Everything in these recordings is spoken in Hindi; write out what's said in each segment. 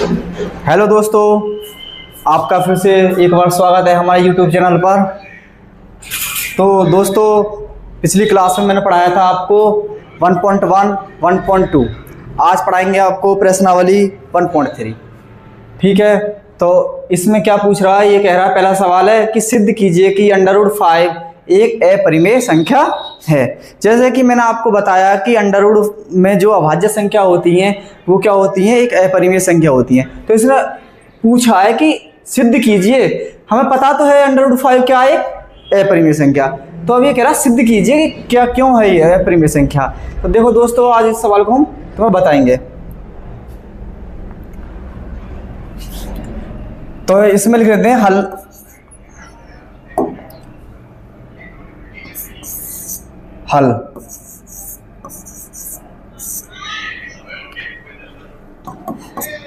हेलो दोस्तों, आपका फिर से एक बार स्वागत है हमारे YouTube चैनल पर। तो दोस्तों, पिछली क्लास में मैंने पढ़ाया था आपको 1.1, 1.2। आज पढ़ाएंगे आपको प्रश्नावली 1.3। ठीक है, तो इसमें क्या पूछ रहा है, ये कह रहा है, पहला सवाल है कि सिद्ध कीजिए कि √5 एक अपरिमेय संख्या है। जैसे कि मैंने आपको बताया कि √ में जो अभाज्य संख्या होती हैं वो क्या होती हैं, एक अपरिमेय संख्या होती हैं। तो इसने पूछा है कि सिद्ध कीजिए। हमें पता तो है √5 क्या है, एक अपरिमेय संख्या। तो अब ये कह रहा है सिद्ध कीजिए कि क्या क्यों है ये अपरिमेय संख्या। तो देखो दोस्तों, आज इस सवाल को हम तुम्हें बताएंगे। तो इसमें लिख देते हैं हल।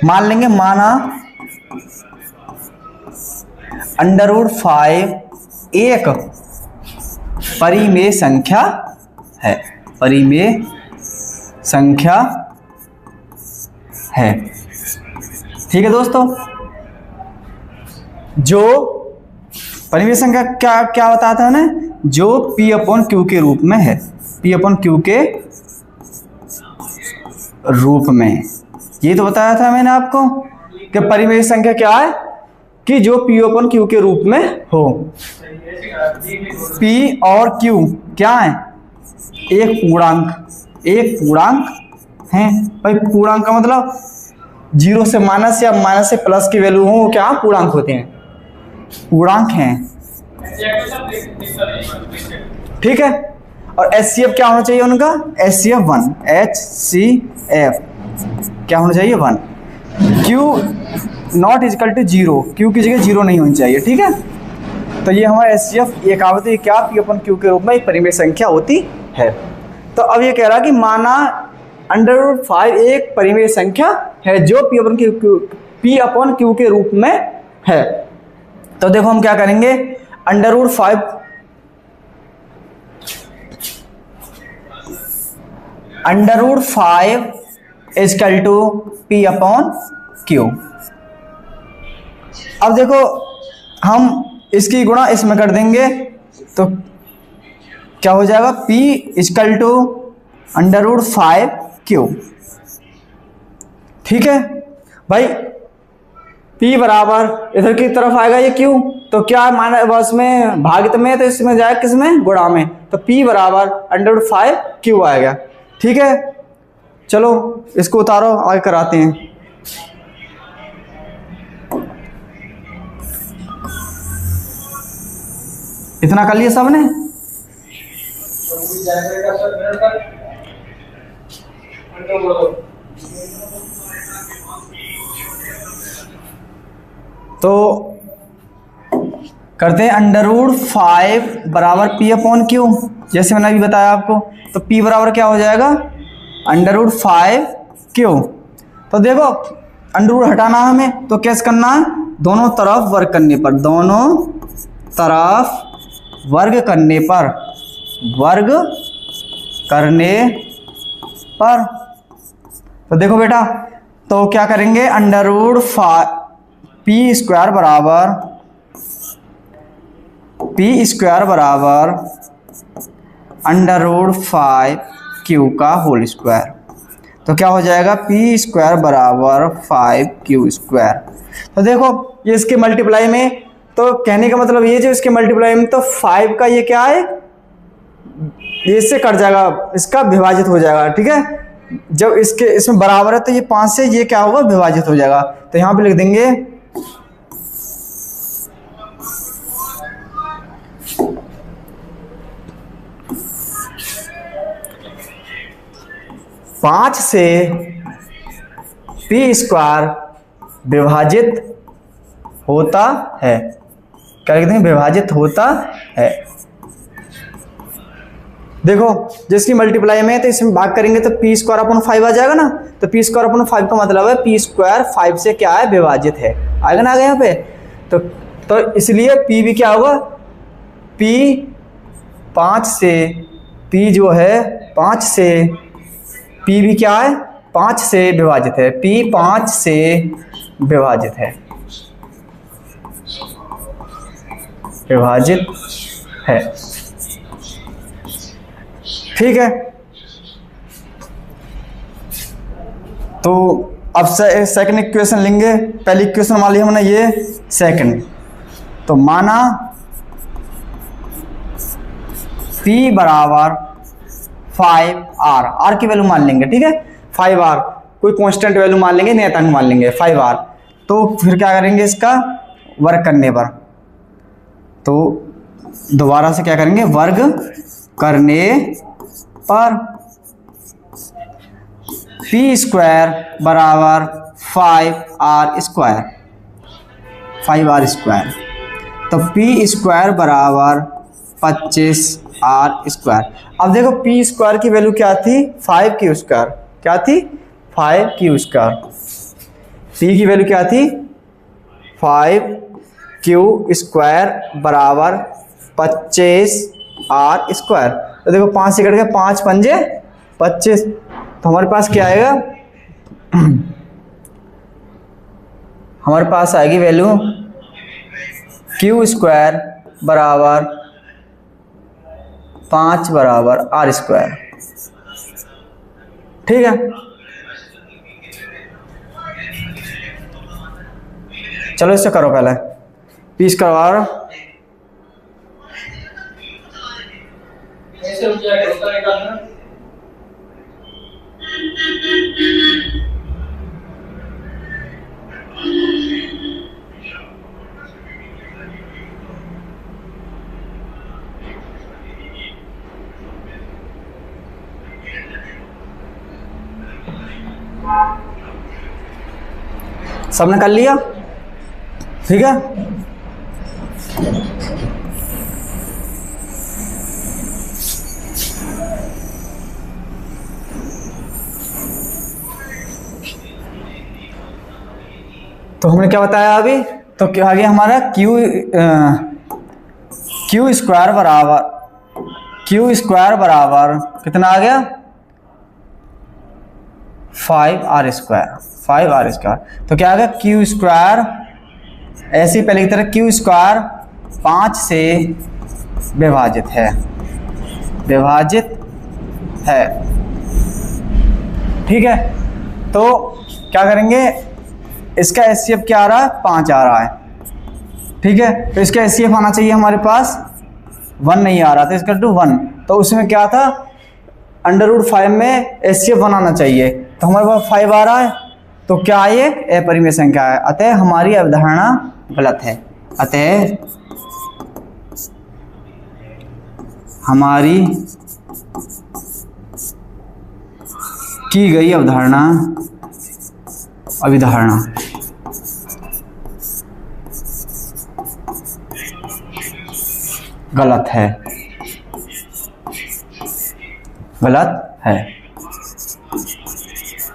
मान लेंगे, माना √5 एक परिमेय संख्या है। परिमेय संख्या है। ठीक है दोस्तों, जो परिमेय संख्या क्या क्या बताता है ना, जो P/Q के रूप में है। P/Q के रूप में, ये तो बताया था मैंने आपको कि परिमेय संख्या क्या है, कि जो P/Q के रूप में हो। P और Q क्या है, एक पूर्णांक है भाई। पूर्णांक का मतलब 0 से माइनस या माइनस से प्लस की वैल्यू हो, क्या पूर्णांक होते हैं, पूर्णांक हैं। ठीक है, और HCF क्या होना चाहिए उनका, HCF 1, HCF क्या होना चाहिए 1। Q not equal to 0, Q की जगह 0 नहीं होनी चाहिए। ठीक है, तो ये हमारा HCF एक आवृत्ति क्या P/Q के रूप में एक परिमेय संख्या होती है। तो अब ये कह रहा है कि माना √5 एक परिमेय संख्या है जो P/Q के रूप में है। तो देखो हम क्या करेंगे, √5 इक्वल टू P/Q। अब देखो हम इसकी गुणा इसमें कर देंगे तो क्या हो जाएगा, P इक्वल टू √5Q। ठीक है भाई, P बराबर इधर की तरफ आएगा ये Q, तो क्या माना बस में भागित में, तो इसमें जाएगा किसमें, गुणा में। तो P बराबर √5Q आएगा। ठीक है, चलो इसको उतारो, आगे कराते हैं। इतना कर लिया सबने। तो करते हैं √5 बराबर P/Q, जैसे मैंने अभी बताया आपको। तो P बराबर क्या हो जाएगा, √5Q। तो देखो √ हटाना हमें, तो कैसे करना है, दोनों तरफ वर्ग करने पर, दोनों तरफ वर्ग करने पर, तो देखो बेटा, तो क्या करेंगे, P² बराबर √5Q का होल स्क्वायर। तो क्या हो जाएगा, P² बराबर 5Q²। तो देखो ये इसके मल्टीप्लाई में, तो कहने का मतलब ये, जो इसके मल्टीप्लाई में, तो 5 का ये क्या है, ये इससे कट जाएगा, इसका विभाजित हो जाएगा। ठीक है, जब इसमें बराबर है तो ये 5 से ये क्या होगा, विभाजित हो जाएगा। तो यहां पे लिख देंगे 5 से P² विभाजित होता है। क्या लिखते हैं, विभाजित होता है। देखो जिसकी मल्टीप्लाई में है, तो इसमें भाग करेंगे तो P²/5 आ जाएगा ना। तो P²/5 का मतलब है P² 5 से क्या है, विभाजित है। आएगा ना आगे यहाँ पे, तो इसलिए P भी क्या होगा, P 5 से, P जो है 5 से, P भी क्या है, 5 से विभाजित है। P 5 से विभाजित है, विभाजित है। ठीक है, तो अब सेकंड इक्वेशन लेंगे। पहली इक्वेशन मान ली हमने ये सेकंड, तो माना P बराबर 5R, R की वैल्यू मान लेंगे। ठीक है, 5R कोई कांस्टेंट वैल्यू मान लेंगे, नियतांक मान लेंगे 5R। तो फिर क्या करेंगे, इसका वर्ग करने पर, तो दोबारा से क्या करेंगे, वर्ग करने पर P स्क्वायर बराबर 5R स्क्वायर, 5R स्क्वायर। तो P स्क्वायर बराबर 25R स्क्वायर। अब देखो P स्क्वायर की वैल्यू क्या थी, 5Q स्क्वायर। क्या थी, 5Q स्क्वायर। P की वैल्यू क्या थी, 5Q स्क्वायर बराबर 25R स्क्वायर। तो देखो 5 से कट गया, 5 पंजे 25, तो हमारे पास क्या आएगा, हमारे पास आएगी वैल्यू Q स्क्वायर बराबर 5 बराबर R स्क्वायर। ठीक है, चलो इससे करो पहले P स्क्वायर बराबर सबने कर लिया। ठीक है, तो हमने क्या बताया अभी, तो क्या आ गया हमारा Q स्क्वायर बराबर कितना आ गया, 5R स्क्वायर, 5R स्क्वायर। तो क्या आ गया, Q स्क्वायर, ऐसी पहले की तरह Q स्क्वायर 5 से विभाजित है, विभाजित है। ठीक है, तो क्या करेंगे, इसका HCF क्या आ रहा है, 5 आ रहा है। ठीक है, तो इसका HCF आना चाहिए हमारे पास 1 नहीं आ रहा था, इसका 1। तो उसमें क्या था, √5 में HCF बनाना चाहिए, तो हमारे पास 5 आ रहा है। तो क्या ये अपरिमेय संख्या है, अतः हमारी अवधारणा गलत है, अतः हमारी की गई अवधारणा गलत है, गलत है।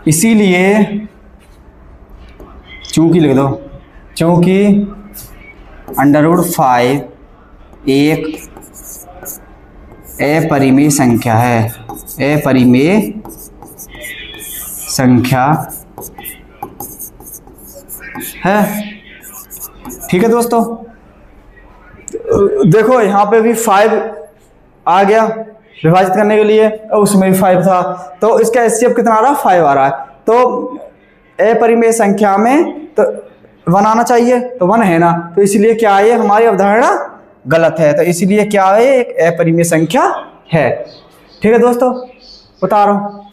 इसीलिए चूंकि लिख दो, चूंकि √5 एक अपरिमेय संख्या है, अपरिमेय संख्या है। ठीक है दोस्तों, देखो यहाँ पे भी 5 आ गया विभाजित करने के लिए, और उसमें भी 5 था, तो इसका HCF कितना आ रहा है, 5 आ रहा है। तो अपरिमेय संख्या में तो 1 आना चाहिए, तो 1 है ना, तो इसलिए क्या है, हमारी अवधारणा गलत है। तो इसलिए क्या है, एक अपरिमेय संख्या है। ठीक है दोस्तों, बता रहा हूं।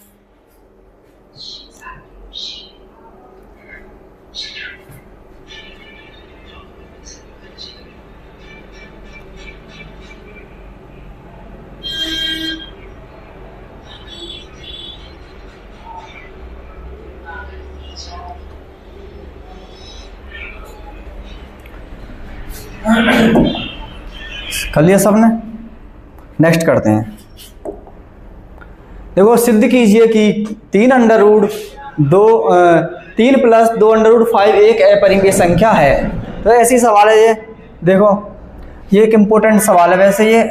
कर लिया सबने, नेक्स्ट करते हैं। देखो सिद्ध कीजिए कि 3 + 2 √5 एक अपरिमेय संख्या है। तो ऐसी सवाल है ये, देखो ये एक इम्पोर्टेंट सवाल है वैसे ये।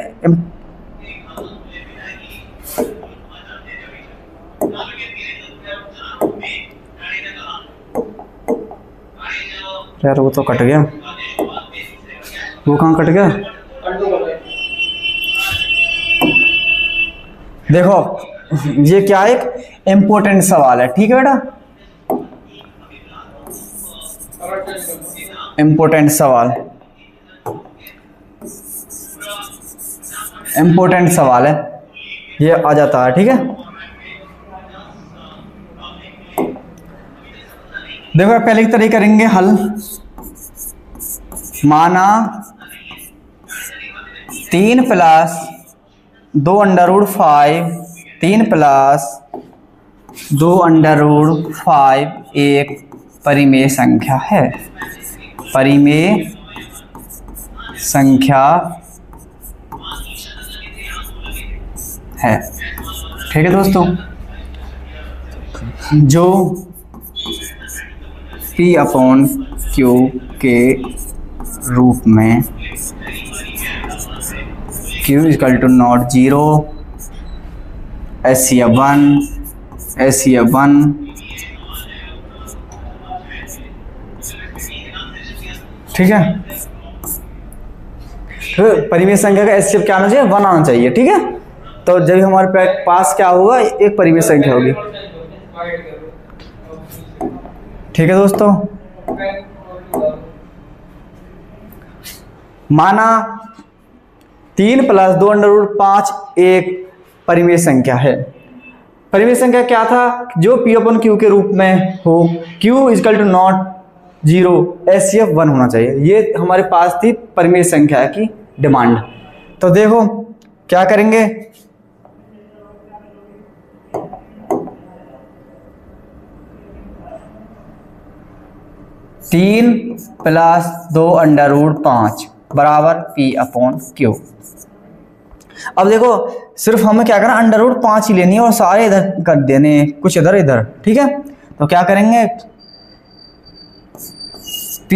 यार वो तो कट गया, वो कहाँ कट गया? देखो ये क्या एक इम्पोर्टेंट सवाल है, ठीक है बेटा, इम्पोर्टेंट सवाल, इम्पोर्टेंट सवाल है, ये आ जाता है, ठीक है। देखो पहले की तरह करेंगे हल। माना 3 plus 2 under root 5, 3 plus 2 under root 5 एक परिमेय संख्या है, परिमेय संख्या है, ठीक है दोस्तों, जो P अपॉन Q के रूप में Q equal to not 0, SCF1, SCF1 ठीक है। तो परिमेय संख्या का SCF क्या आना चाहिए? 1 आना चाहिए, ठीक है। तो जब हमारे पास क्या होगा, एक परिमेय संख्या होगी, ठीक है दोस्तों। माना 3 प्लस 2 अंडर रूट 5 एक परिमेय संख्या है। परिमेय संख्या क्या था? जो P अपन Q के रूप में हो, Q equal to not 0, SCF 1 होना चाहिए। ये हमारे पास थी परिमेय संख्या की डिमांड। तो देखो क्या करेंगे, तीन प्लस 2 अंडर रूट 5 बराबर P अपॉन Q। अब देखो सिर्फ हमें क्या करना, अंडर रूट 5 ही लेनी है और सारे इधर कर देने, कुछ इधर इधर, ठीक है। तो क्या करेंगे, P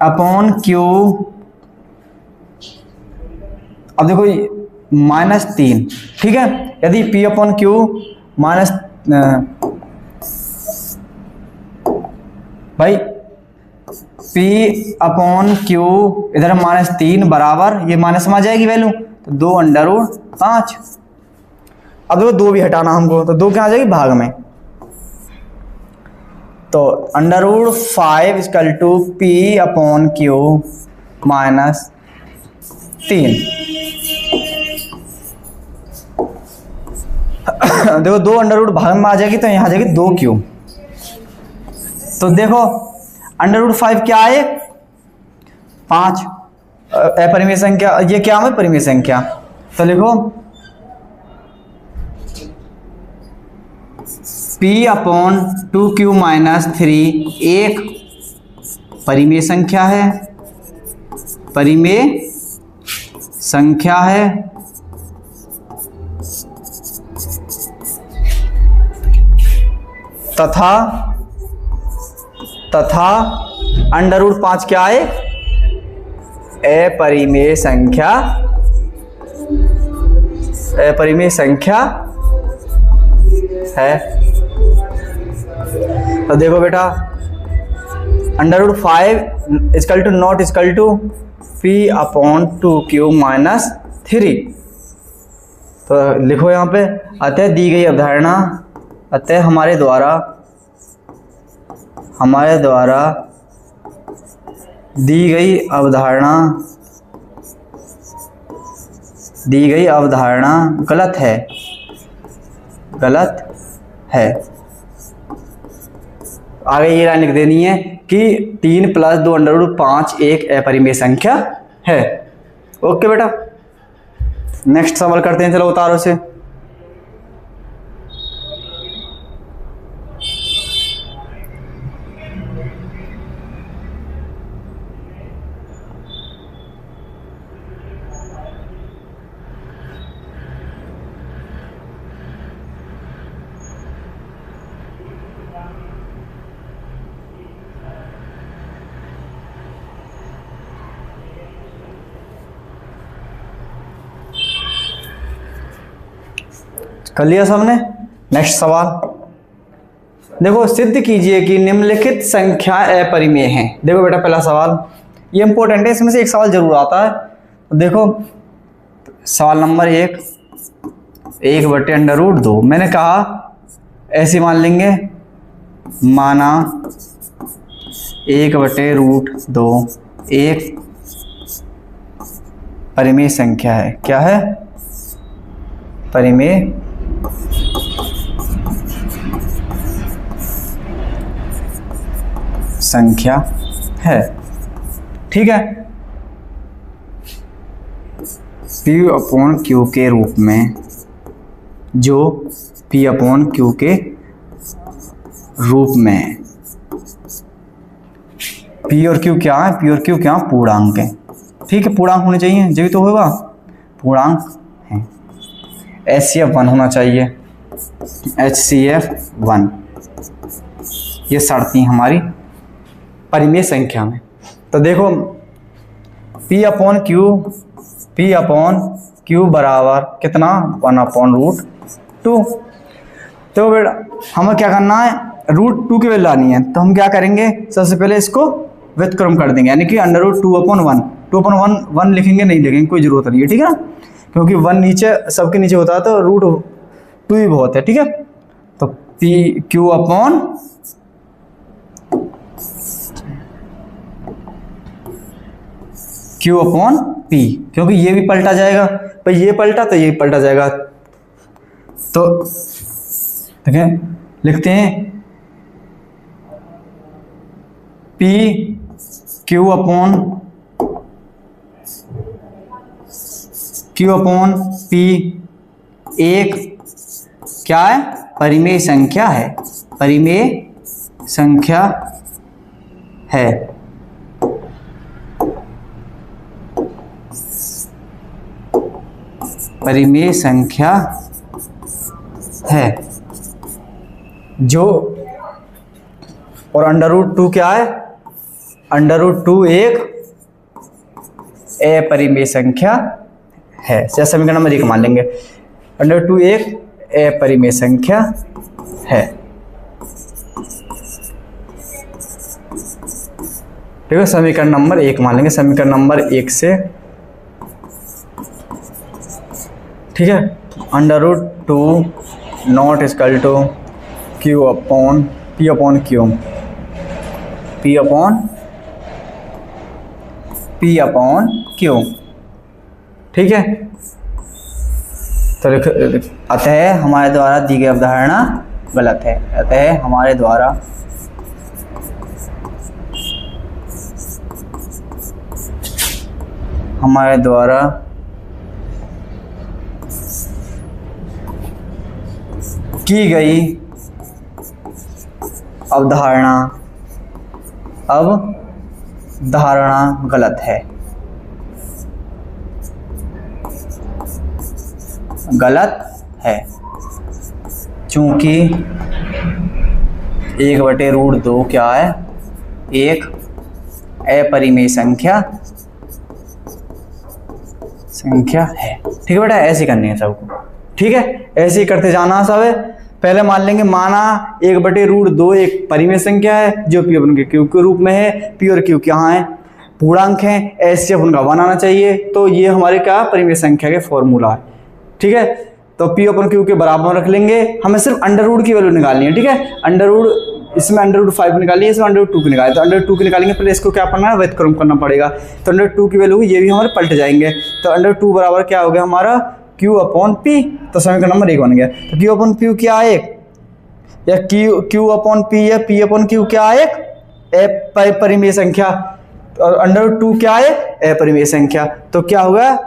अपॉन Q, अब देखो -3, ठीक है। यदि P अपॉन Q माइनस भाई P अपॉन Q इधर -3 बराबर, ये माइनस में आ जाएगी वैल्यू, तो 2 अंडर रूट 5। अब देखो 2 भी हटाना हमको, तो 2 क्या आ जाएगी भाग में, तो under root 5 equal to P upon Q -3। देखो 2 अंडर रूट भाग में आ जाएगी, तो यहाँ आ जाएगी 2Q। तो देखो अंडर रूट 5 क्या है, 5, अपरिमेय संख्या, ये क्या है परिमेय संख्या। तो लिखो P अपॉन 2Q -3 एक परिमेय संख्या है, परिमेय संख्या है, तथा अंडर रूट 5 क्या है, अपरिमेय संख्या, अपरिमेय संख्या है। तो देखो बेटा under root 5 equal to not equal to P upon 2Q -3। तो लिखो यहाँ पे, अतः दी गई अवधारणा, अतः हमारे द्वारा दी गई अवधारणा गलत है। आगे ये लाइन लिख देनी है कि 3 प्लस 2 अंडर रूट 5 एक अपरिमेय संख्या है। ओके बेटा, नेक्स्ट सवाल करते हैं, चलो उतारो से। कर लिया सबने? नेक्स्ट सवाल, देखो सिद्ध कीजिए कि निम्नलिखित संख्या अपरिमेय हैं। देखो बेटा पहला सवाल ये इंपॉर्टेंट है, इसमें से एक सवाल जरूर आता है। तो देखो सवाल नंबर 1, 1/√2 मैंने कहा ऐसे मान लेंगे, माना 1/√2 एक परिमेय संख्या है। क्या है? परिमेय संख्या है। ठीक है, P/Q के रूप में, जो P/Q के रूप में है। P और Q क्या है? P और Q क्या पूर्णांक है। ठीक है, पूर्णांक होने चाहिए, जब तो होगा पूर्णांक है। HCF 1 होना चाहिए, HCF 1, ये शर्त थी हमारी परिमेय संख्या में। तो देखो P/Q बराबर कितना? 1/√2। तो बेटा हमें क्या करना है? √2 की वैल्यू लानी है। तो हम क्या करेंगे, सबसे पहले इसको व्युत्क्रम कर देंगे, यानी कि √2/1। 2/1 लिखेंगे, नहीं लिखेंगे, कोई जरूरत नहीं है। ठीक है ना, क्योंकि 1 नीचे सबके नीचे होता है तो √2 ही बहुत है। ठीक है, तो Q/P, क्योंकि ये भी पलटा जाएगा भाई, ये पलटा तो ये पलटा जाएगा। तो देखें, लिखते हैं Q/P एक क्या है? परिमेय संख्या है। परिमेय संख्या है। परिमेय संख्या है जो, और √2 क्या है? √2 एक अपरिमेय संख्या है। जैसे समीकरण नंबर 1 मान लेंगे, √2 एक अपरिमेय संख्या है। ठीक है, समीकरण नंबर 1 मान लेंगे, समीकरण नंबर 1 से। ठीक है, √2 नॉट इक्वल टू P/Q। ठीक है, तो अतः हमारे द्वारा दी गई अवधारणा गलत है। अतः हमारे द्वारा की गई अवधारणा गलत है। चूंकि 1/√2 क्या है? एक अपरिमेय संख्या है। ठीक है बेटा, ऐसे करनी है सबको। ठीक है, ऐसे ही करते जाना सब है। पहले मान लेंगे, माना 1/√2 एक परिमेय संख्या है जो P/Q के रूप में है। P और Q क्या है? पूर्णांक हैं। HCF उनका 1 आना चाहिए। तो ये हमारे क्या परिमेय संख्या के फॉर्मूला है। ठीक है, तो P/Q के बराबर रख लेंगे। हमें सिर्फ √2 की वैल्यू निकालनी है। ठीक है, इसमें √5 निकालिए, इसमें √2 की निकालिए। तो √2 की निकालेंगे, पहले इसको क्या करना है? व्युत्क्रम करना पड़ेगा। तो √2 की वैल्यू ये भी हमारे पलट जाएंगे। तो √2 बराबर क्या हो गया हमारा? Q/P। तो समीकरण नंबर 1 बन गया। तो Q/P क्या है? या Q/P या P/Q क्या है? एक परिमेय संख्या, और √2 क्या है? अपरिमेय संख्या। तो क्या होगा?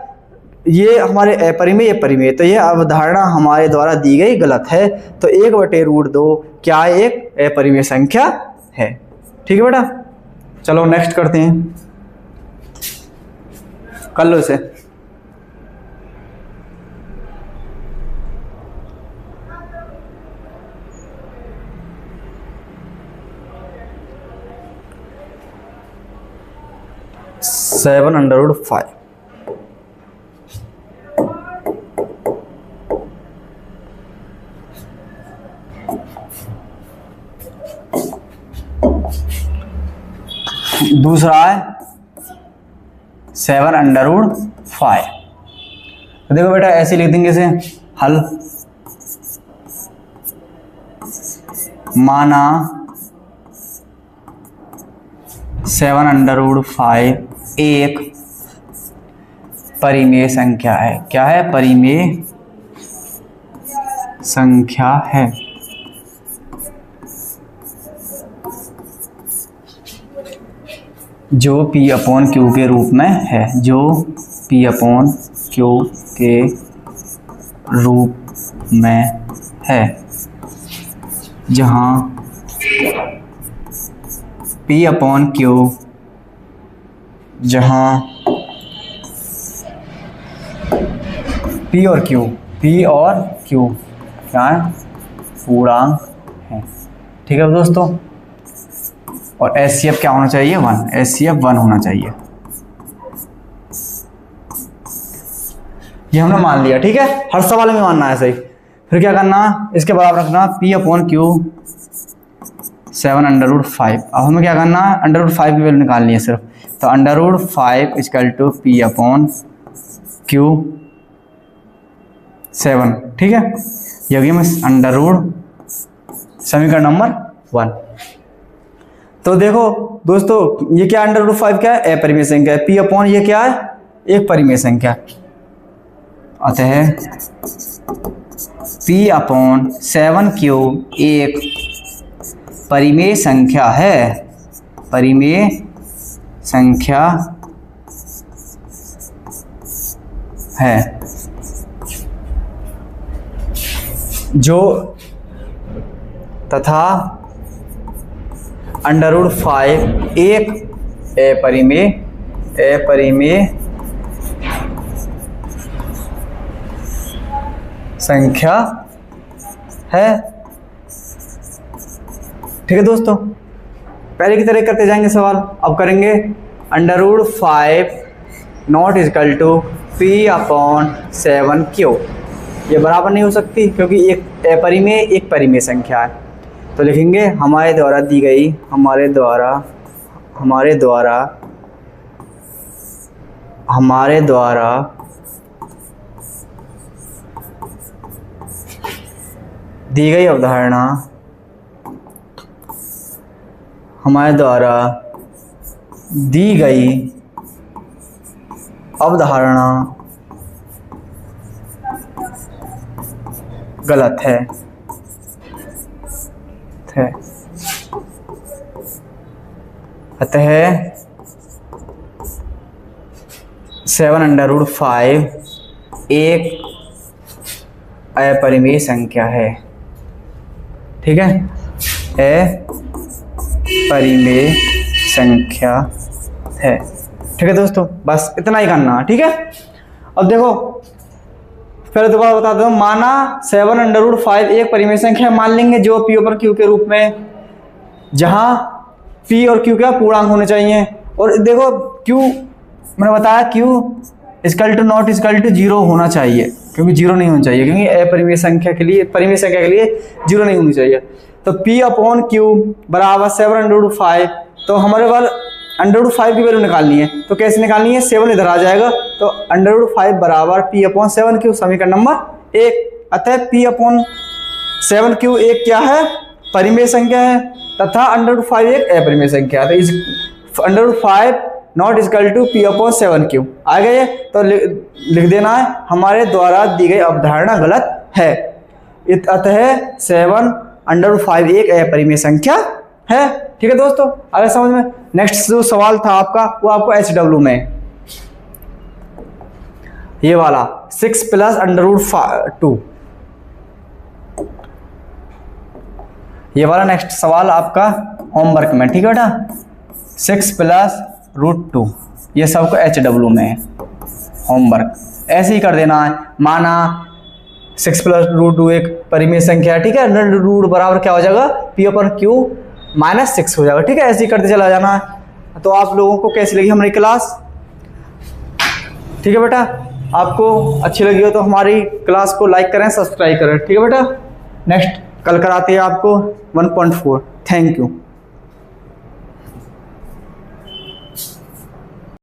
ये हमारे अपरिमेय, ये परिमेय। तो ये अवधारणा हमारे द्वारा दी गई गलत है। तो 1/√2 क्या है? एक अपरिमेय संख्या है। ठीक है बेटा, चलो नेक्स्ट करते हैं, कर लो इसे। (7/5) दूसरा है 7√5। तो देखो बेटा ऐसे लिख देंगे इसे, हल माना 7√5 एक परिमेय संख्या है। क्या है? परिमेय संख्या है। जो P/Q के रूप में है, जो P/Q के रूप में है, जहाँ P/Q, जहाँ P और Q क्या है? पूर्णांक है। ठीक है दोस्तों, और HCF क्या होना चाहिए? 1। HCF 1 होना चाहिए। ये हमने मान लिया। ठीक है, हर सवाल में मानना है सही। फिर क्या करना? इसके बराबर रखना P/Q 7√5। अब हमें क्या करना है? √5 की वैल्यू निकालनी है सिर्फ। तो √5 = P/Q 7। ठीक है, ये होगी समीकरण नंबर 1। तो देखो दोस्तों, ये क्या √5 क्या है? अपरिमेय संख्या है। P/ ये क्या है? एक परिमेय संख्या। अतः P/7Q एक परिमेय संख्या है। परिमेय संख्या है जो तथा √5 एक अपरिमेय संख्या है। ठीक है दोस्तों, पहले की तरह करते जाएंगे सवाल। अब करेंगे √5 ≠ P/7Q। ये बराबर नहीं हो सकती क्योंकि एक अपरिमेय एक परिमेय संख्या है। तो लिखेंगे हमारे द्वारा दी गई, हमारे द्वारा दी गई अवधारणा, हमारे द्वारा दी गई अवधारणा गलत है। अतः 7√5 एक अपरिमेय संख्या है। ठीक है, अपरिमेय संख्या है। ठीक है दोस्तों, बस इतना ही करना है। ठीक है, अब देखो फिर दोबारा बता दो। माना 7√5 एक परिमेय संख्या मान लेंगे जो P/Q के रूप में, जहां P और Q क्या पूर्णांक होने चाहिए। और देखो Q मैंने बताया Q = 0 होना चाहिए, क्योंकि 0 नहीं होना चाहिए, क्योंकि अपरिमेय संख्या के लिए, परिमेय संख्या के लिए 0 नहीं होनी चाहिए। तो P/Q बराबर 7√5। तो हमारे पास √5 की वैल्यू निकालनी है। तो कैसे निकालनी है? 7 इधर आ जाएगा, तो √5 बराबर P/7Q समीकरण नंबर 1। अतः P/7Q एक क्या है? परिमेय संख्या है, तथा √5 एक अपरिमेय संख्या है। तो √5 ≠ P/7Q आ गए। तो लिख देना है हमारे द्वारा दी गई अवधारणा गलत है। अतः 7√5 एक अपरिमेय संख्या है। ठीक है दोस्तों, अगर समझ में। नेक्स्ट जो सवाल था आपका, वो आपको HW में, ये वाला 6 + √2, ये वाला नेक्स्ट सवाल आपका होमवर्क में। ठीक है बेटा, 6 + √2, ये सबको HW में है होमवर्क। ऐसे ही कर देना है। माना 6 + √2 एक परिमेय संख्या है। ठीक है, √2 बराबर क्या हो जाएगा? P/Q -6 हो जाएगा। ठीक है, ऐसे ही करते चला जाना है। तो आप लोगों को कैसी लगी हमारी क्लास? ठीक है बेटा, आपको अच्छी लगी हो तो हमारी क्लास को लाइक करें, सब्सक्राइब करें। ठीक है बेटा, नेक्स्ट कल कराते हैं आपको 1.4। Thank you.